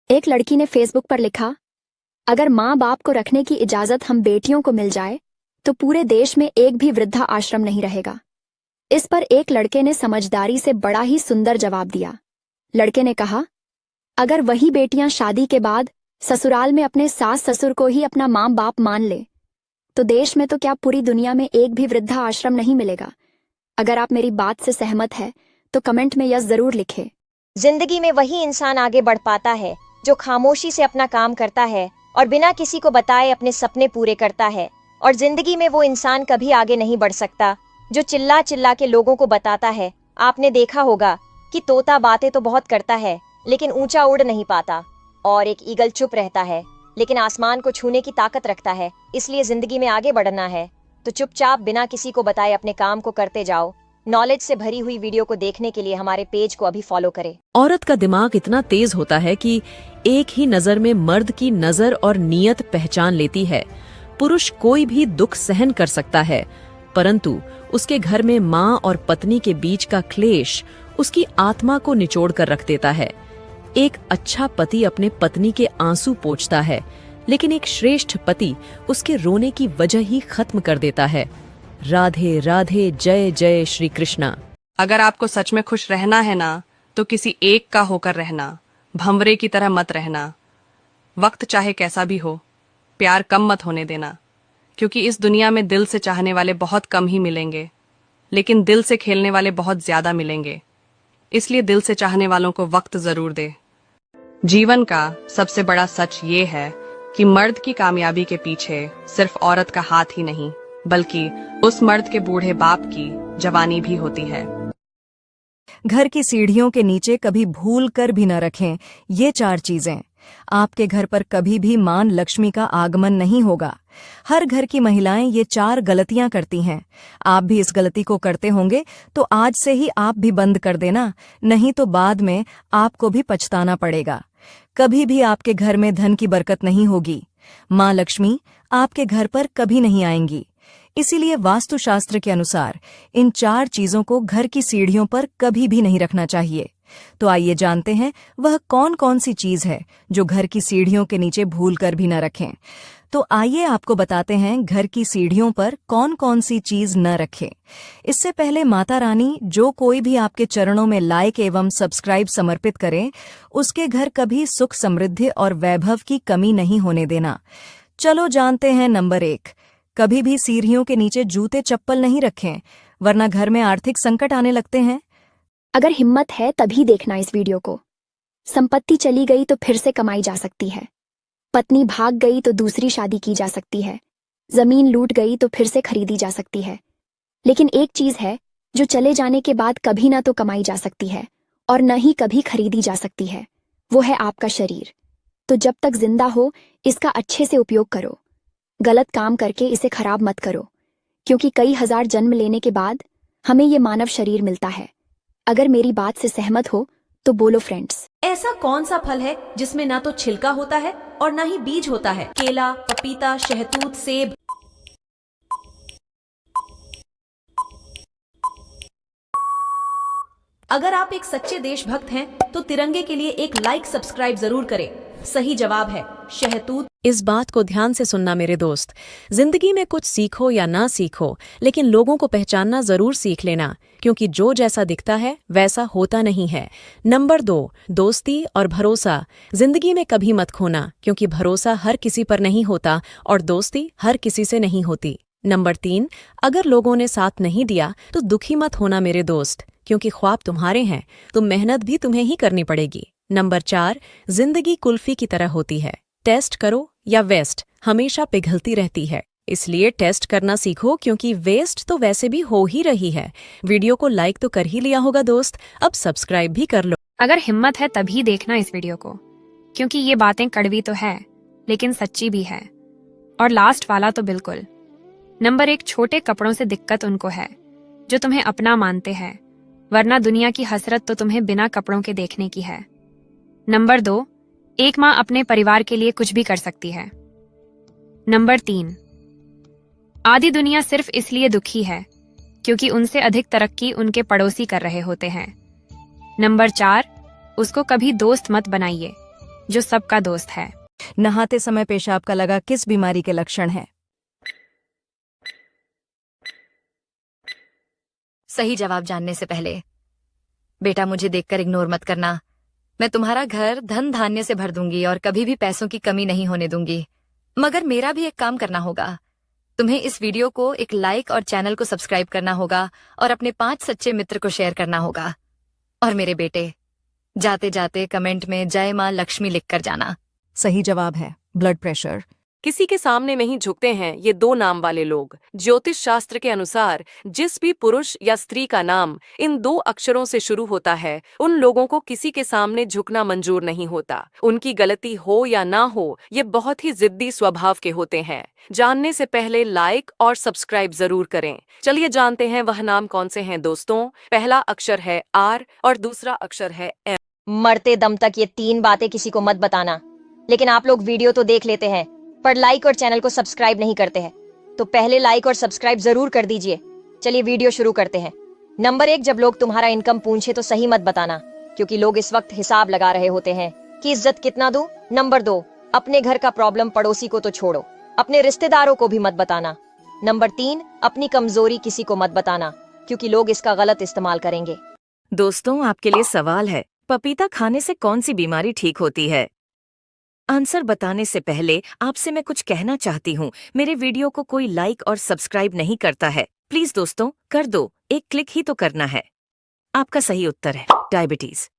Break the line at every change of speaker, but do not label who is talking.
एक लड़की ने फेसबुक पर लिखा, अगर माँ बाप को रखने की इजाजत हम बेटियों को मिल जाए तो पूरे देश में एक भी वृद्धा आश्रम नहीं रहेगा। इस पर एक लड़के ने समझदारी से बड़ा ही सुंदर जवाब दिया। लड़के ने कहा, अगर वही बेटियां शादी के बाद ससुराल में अपने सास ससुर को ही अपना माँ बाप मान ले तो देश में तो क्या पूरी दुनिया में एक भी वृद्धा आश्रम नहीं मिलेगा। अगर आप मेरी बात से सहमत है तो कमेंट में यस जरूर लिखें।
जिंदगी में वही इंसान आगे बढ़ पाता है जो खामोशी से अपना काम करता है और बिना किसी को बताए अपने सपने पूरे करता है। और जिंदगी में वो इंसान कभी आगे नहीं बढ़ सकता जो चिल्ला चिल्ला के लोगों को बताता है। आपने देखा होगा कि तोता बातें तो बहुत करता है लेकिन ऊंचा उड़ नहीं पाता, और एक ईगल चुप रहता है लेकिन आसमान को छूने की ताकत रखता है। इसलिए जिंदगी में आगे बढ़ना है तो चुपचाप बिना किसी को बताए अपने काम को करते जाओ। नॉलेज से भरी हुई वीडियो को देखने के लिए हमारे पेज को अभी फॉलो करें।
औरत का दिमाग इतना तेज होता है कि एक ही नजर में मर्द की नजर और नीयत पहचान लेती है। पुरुष कोई भी दुख सहन कर सकता है, परंतु उसके घर में माँ और पत्नी के बीच का क्लेश उसकी आत्मा को निचोड़ कर रख देता है। एक अच्छा पति अपने पत्नी के आंसू पोंछता है, लेकिन एक श्रेष्ठ पति उसके रोने की वजह ही खत्म कर देता है। राधे राधे, जय जय श्री कृष्णा।
अगर आपको सच में खुश रहना है ना तो किसी एक का होकर रहना, भंवरे की तरह मत रहना। वक्त चाहे कैसा भी हो, प्यार कम मत होने देना, क्योंकि इस दुनिया में दिल से चाहने वाले बहुत कम ही मिलेंगे, लेकिन दिल से खेलने वाले बहुत ज्यादा मिलेंगे। इसलिए दिल से चाहने वालों को वक्त जरूर दे। जीवन का सबसे बड़ा सच ये है कि मर्द की कामयाबी के पीछे सिर्फ औरत का हाथ ही नहीं, बल्कि उस मर्द के बूढ़े बाप की जवानी भी होती है।
घर की सीढ़ियों के नीचे कभी भूल कर भी न रखें ये 4 चीजें। आपके घर पर कभी भी मां लक्ष्मी का आगमन नहीं होगा। हर घर की महिलाएं ये 4 गलतियां करती हैं। आप भी इस गलती को करते होंगे तो आज से ही आप भी बंद कर देना, नहीं तो बाद में आपको भी पछताना पड़ेगा। कभी भी आपके घर में धन की बरकत नहीं होगी। मां लक्ष्मी आपके घर पर कभी नहीं आएंगी। इसीलिए वास्तुशास्त्र के अनुसार इन 4 चीजों को घर की सीढ़ियों पर कभी भी नहीं रखना चाहिए। तो आइए जानते हैं वह कौन कौन सी चीज है जो घर की सीढ़ियों के नीचे भूल कर भी न रखें। तो आइए आपको बताते हैं घर की सीढ़ियों पर कौन कौन सी चीज न रखें। इससे पहले माता रानी जो कोई भी आपके चरणों में लाइक एवं सब्सक्राइब समर्पित करें, उसके घर कभी सुख समृद्धि और वैभव की कमी नहीं होने देना। चलो जानते हैं नंबर 1, कभी भी सीढ़ियों के नीचे जूते चप्पल नहीं रखें, वरना घर में आर्थिक संकट आने लगते हैं।
अगर हिम्मत है तभी देखना इस वीडियो को। संपत्ति चली गई तो फिर से कमाई जा सकती है, पत्नी भाग गई तो दूसरी शादी की जा सकती है, जमीन लूट गई तो फिर से खरीदी जा सकती है। लेकिन एक चीज है जो चले जाने के बाद कभी ना तो कमाई जा सकती है और न ही कभी खरीदी जा सकती है, वो है आपका शरीर। तो जब तक जिंदा हो इसका अच्छे से उपयोग करो। गलत काम करके इसे खराब मत करो, क्योंकि कई हजार जन्म लेने के बाद हमें ये मानव शरीर मिलता है। अगर मेरी बात से सहमत हो तो बोलो फ्रेंड्स।
ऐसा कौन सा फल है जिसमें ना तो छिलका होता है और ना ही बीज होता है? केला, पपीता, शहतूत, सेब। अगर आप एक सच्चे देशभक्त हैं तो तिरंगे के लिए एक लाइक सब्सक्राइब जरूर करें। सही जवाब है शहतूत।
इस बात को ध्यान से सुनना मेरे दोस्त। जिंदगी में कुछ सीखो या ना सीखो, लेकिन लोगों को पहचानना जरूर सीख लेना, क्योंकि जो जैसा दिखता है वैसा होता नहीं है। नंबर 2, दोस्ती और भरोसा। जिंदगी में कभी मत खोना, क्योंकि भरोसा हर किसी पर नहीं होता और दोस्ती हर किसी से नहीं होती। नंबर 3, अगर लोगों ने साथ नहीं दिया तो दुखी मत होना मेरे दोस्त, क्योंकि ख्वाब तुम्हारे हैं तो मेहनत भी तुम्हें ही करनी पड़ेगी। नंबर 4, जिंदगी कुल्फी की तरह होती है, टेस्ट करो या वेस्ट, हमेशा पिघलती रहती है। इसलिए टेस्ट करना सीखो, क्योंकि वेस्ट तो वैसे भी हो ही रही है। वीडियो को लाइक तो कर ही लिया होगा दोस्त, अब सब्सक्राइब भी कर लो।
अगर हिम्मत है तभी देखना इस वीडियो को, क्योंकि ये बातें कड़वी तो है लेकिन सच्ची भी है। और लास्ट वाला तो बिल्कुल। नंबर 1, छोटे कपड़ों से दिक्कत उनको है जो तुम्हें अपना मानते हैं, वरना दुनिया की हसरत तो तुम्हें बिना कपड़ों के देखने की है। नंबर 2, एक माँ अपने परिवार के लिए कुछ भी कर सकती है। नंबर 3, आधी दुनिया सिर्फ इसलिए दुखी है क्योंकि उनसे अधिक तरक्की उनके पड़ोसी कर रहे होते हैं। नंबर 4, उसको कभी दोस्त मत बनाइए, जो सबका दोस्त है।
नहाते समय पेशाब का लगा किस बीमारी के लक्षण है?
सही जवाब जानने से पहले बेटा मुझे देखकर इग्नोर मत करना। मैं तुम्हारा घर धन धान्य से भर दूंगी और कभी भी पैसों की कमी नहीं होने दूंगी। मगर मेरा भी एक काम करना होगा। तुम्हें इस वीडियो को एक लाइक और चैनल को सब्सक्राइब करना होगा और अपने 5 सच्चे मित्र को शेयर करना होगा। और मेरे बेटे, जाते जाते कमेंट में जय मां लक्ष्मी लिखकर जाना।
सही जवाब है ब्लड प्रेशर।
किसी के सामने नहीं झुकते हैं ये 2 नाम वाले लोग। ज्योतिष शास्त्र के अनुसार जिस भी पुरुष या स्त्री का नाम इन 2 अक्षरों से शुरू होता है, उन लोगों को किसी के सामने झुकना मंजूर नहीं होता। उनकी गलती हो या ना हो, ये बहुत ही जिद्दी स्वभाव के होते हैं। जानने से पहले लाइक और सब्सक्राइब जरूर करें। चलिए जानते हैं वह नाम कौन से हैं दोस्तों। पहला अक्षर है आर और दूसरा अक्षर है एम।
मरते दम तक ये 3 बातें किसी को मत बताना। लेकिन आप लोग वीडियो तो देख लेते हैं पर लाइक और चैनल को सब्सक्राइब नहीं करते हैं, तो पहले लाइक और सब्सक्राइब जरूर कर दीजिए। चलिए वीडियो शुरू करते हैं। नंबर 1, जब लोग तुम्हारा इनकम पूछे तो सही मत बताना, क्योंकि लोग इस वक्त हिसाब लगा रहे होते हैं कि इज्जत कितना दूं। नंबर 2, अपने घर का प्रॉब्लम पड़ोसी को तो छोड़ो, अपने रिश्तेदारों को भी मत बताना। नंबर 3, अपनी कमजोरी किसी को मत बताना, क्योंकि लोग इसका गलत इस्तेमाल करेंगे।
दोस्तों, आपके लिए सवाल है, पपीता खाने से कौन सी बीमारी ठीक होती है? आंसर बताने से पहले आपसे मैं कुछ कहना चाहती हूँ। मेरे वीडियो को कोई लाइक और सब्सक्राइब नहीं करता है। प्लीज दोस्तों कर दो, एक क्लिक ही तो करना है। आपका सही उत्तर है डायबिटीज।